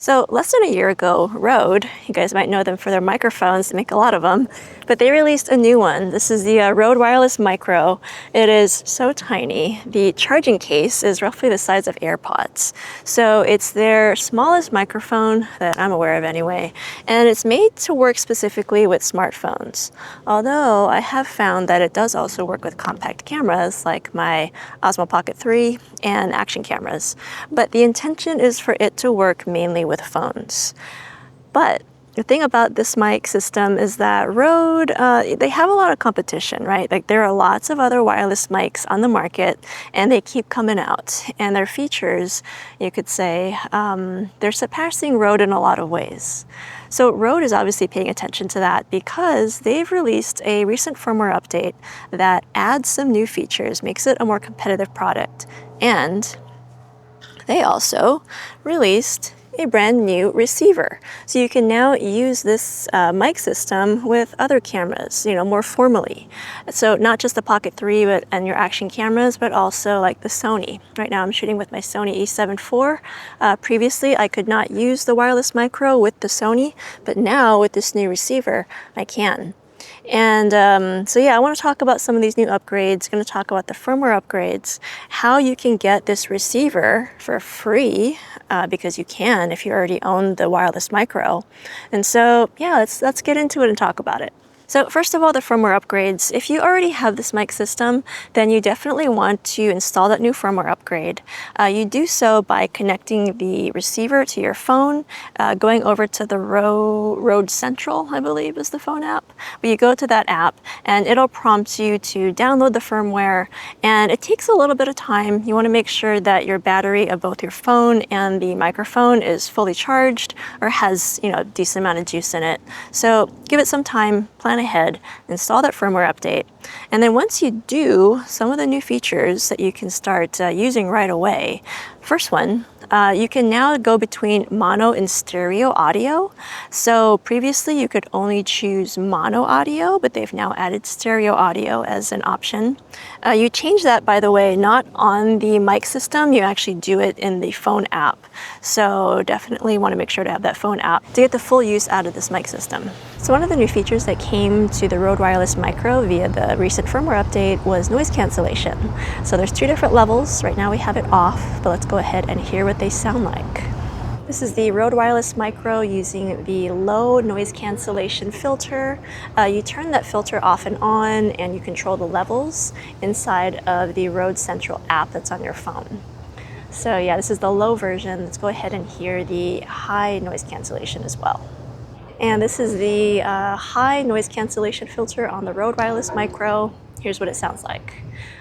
So less than a year ago, Rode, you guys might know them for their microphones, they make a lot of them, but they released a new one. This is the Rode Wireless Micro. It is so tiny. The charging case is roughly the size of AirPods. So it's their smallest microphone that I'm aware of anyway, and it's made to work specifically with smartphones. Although I have found that it does also work with compact cameras like my Osmo Pocket 3 and action cameras. But the intention is for it to work mainly with phones. But the thing about this mic system is that Rode, they have a lot of competition, right? Like there are lots of other wireless mics on the market and they keep coming out. And their features, you could say, they're surpassing Rode in a lot of ways. So Rode is obviously paying attention to that because they've released a recent firmware update that adds some new features, makes it a more competitive product. And they also released a brand new receiver. So you can now use this mic system with other cameras, more formally. So not just the Pocket 3 and your action cameras, but also like the Sony. Right now I'm shooting with my Sony a7 IV. Previously I could not use the wireless micro with the Sony, but now with this new receiver, I can. And so yeah, I want to talk about some of these new upgrades. Going to talk about the firmware upgrades, how you can get this receiver for free, because you can if you already own the wireless micro. And so yeah, let's get into it and talk about it. So first of all, the firmware upgrades. If you already have this mic system, then you definitely want to install that new firmware upgrade. You do so by connecting the receiver to your phone, going over to the Rode Central, I believe is the phone app. But you go to that app and it'll prompt you to download the firmware, and it takes a little bit of time. You want to make sure that your battery of both your phone and the microphone is fully charged or has, a decent amount of juice in it. So give it some time, plan ahead, install that firmware update. And then once you do, some of the new features that you can start using right away. First one, you can now go between mono and stereo audio. So previously you could only choose mono audio, but they've now added stereo audio as an option. You change that, by the way, not on the mic system, you actually do it in the phone app. So definitely want to make sure to have that phone app to get the full use out of this mic system. So one of the new features that came to the Rode Wireless Micro via the recent firmware update was noise cancellation. So there's 2 different levels. Right now we have it off, but let's go ahead and hear what they sound like. This is the Rode Wireless Micro using the low noise cancellation filter. You turn that filter off and on, and you control the levels inside of the Rode Central app that's on your phone. So yeah, this is the low version. Let's go ahead and hear the high noise cancellation as well. And this is the high noise cancellation filter on the Rode Wireless Micro. Here's what it sounds like.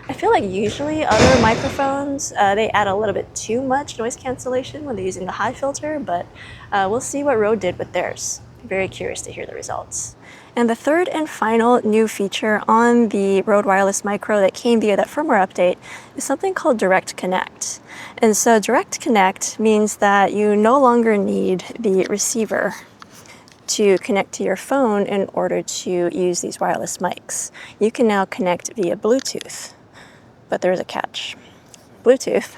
I feel like usually other microphones, they add a little bit too much noise cancellation when they're using the high filter, but we'll see what Rode did with theirs. Very curious to hear the results. And the third and final new feature on the Rode Wireless Micro that came via that firmware update is something called Direct Connect. And so Direct Connect means that you no longer need the receiver to connect to your phone in order to use these wireless mics. You can now connect via Bluetooth, but there's a catch. Bluetooth,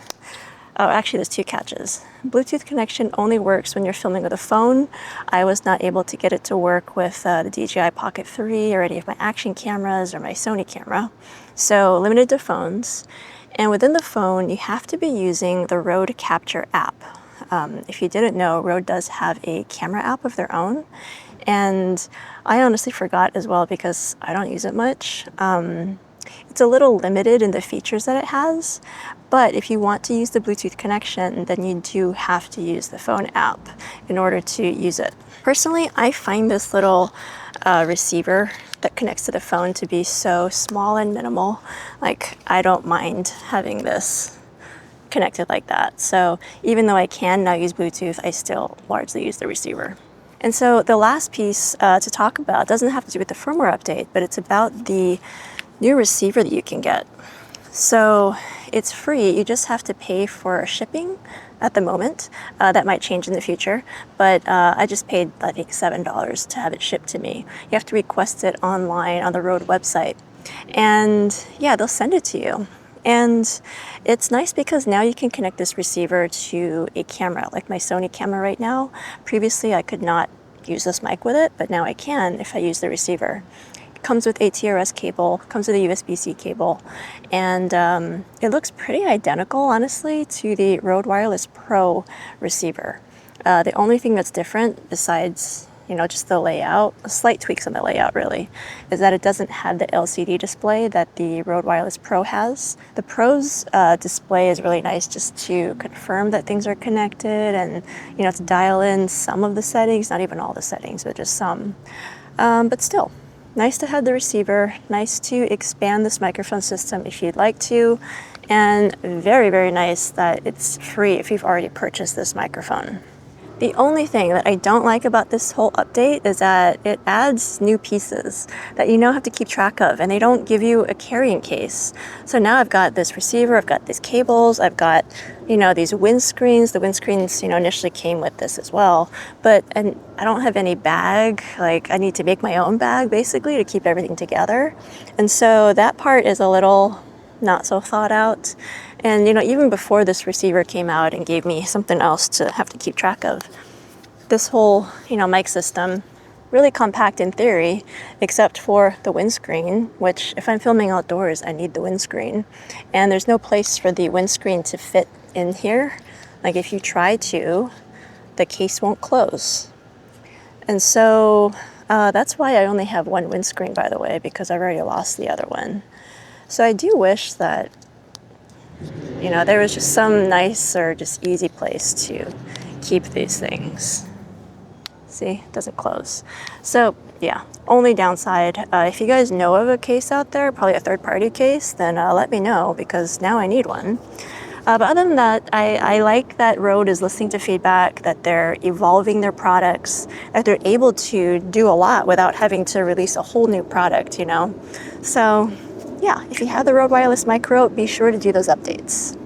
actually there's 2 catches. Bluetooth connection only works when you're filming with a phone. I was not able to get it to work with the DJI Pocket 3 or any of my action cameras or my Sony camera. So limited to phones. And within the phone, you have to be using the Rode Capture app. If you didn't know, Rode does have a camera app of their own, and I honestly forgot as well because I don't use it much. It's a little limited in the features that it has, but if you want to use the Bluetooth connection, then you do have to use the phone app in order to use it. Personally, I find this little receiver that connects to the phone to be so small and minimal. Like, I don't mind having this connected like that. So even though I can now use Bluetooth, I still largely use the receiver. And so the last piece to talk about doesn't have to do with the firmware update, but it's about the new receiver that you can get. So it's free, you just have to pay for shipping at the moment. That might change in the future, but I just paid, I think, $7 to have it shipped to me. You have to request it online on the Rode website. And yeah, they'll send it to you. And it's nice because now you can connect this receiver to a camera, like my Sony camera right now. Previously, I could not use this mic with it, but now I can if I use the receiver. It comes with a TRS cable, comes with a USB-C cable, and it looks pretty identical, honestly, to the Rode Wireless Pro receiver. The only thing that's different besides just the layout, slight tweaks on the layout really, is that it doesn't have the LCD display that the Rode Wireless Pro has. The Pro's display is really nice just to confirm that things are connected and, to dial in some of the settings, not even all the settings, but just some. But still, nice to have the receiver, nice to expand this microphone system if you'd like to, and very, very nice that it's free if you've already purchased this microphone. The only thing that I don't like about this whole update is that it adds new pieces that you now have to keep track of, and they don't give you a carrying case. So now I've got this receiver, I've got these cables, I've got, these windscreens. The windscreens, initially came with this as well, and I don't have any bag. Like, I need to make my own bag basically to keep everything together. And so that part is a little not so thought out. And even before this receiver came out and gave me something else to have to keep track of, this whole mic system, really compact in theory, except for the windscreen, which if I'm filming outdoors, I need the windscreen. And there's no place for the windscreen to fit in here. Like, if you try to, the case won't close. And so that's why I only have one windscreen, by the way, because I've already lost the other one. So I do wish that there was just some nice or just easy place to keep these things. See, it doesn't close. So yeah, only downside. If you guys know of a case out there, probably a third-party case, then let me know, because now I need one. But other than that, I like that Rode is listening to feedback, that they're evolving their products, that they're able to do a lot without having to release a whole new product, So yeah, if you have the Rode Wireless Micro, be sure to do those updates.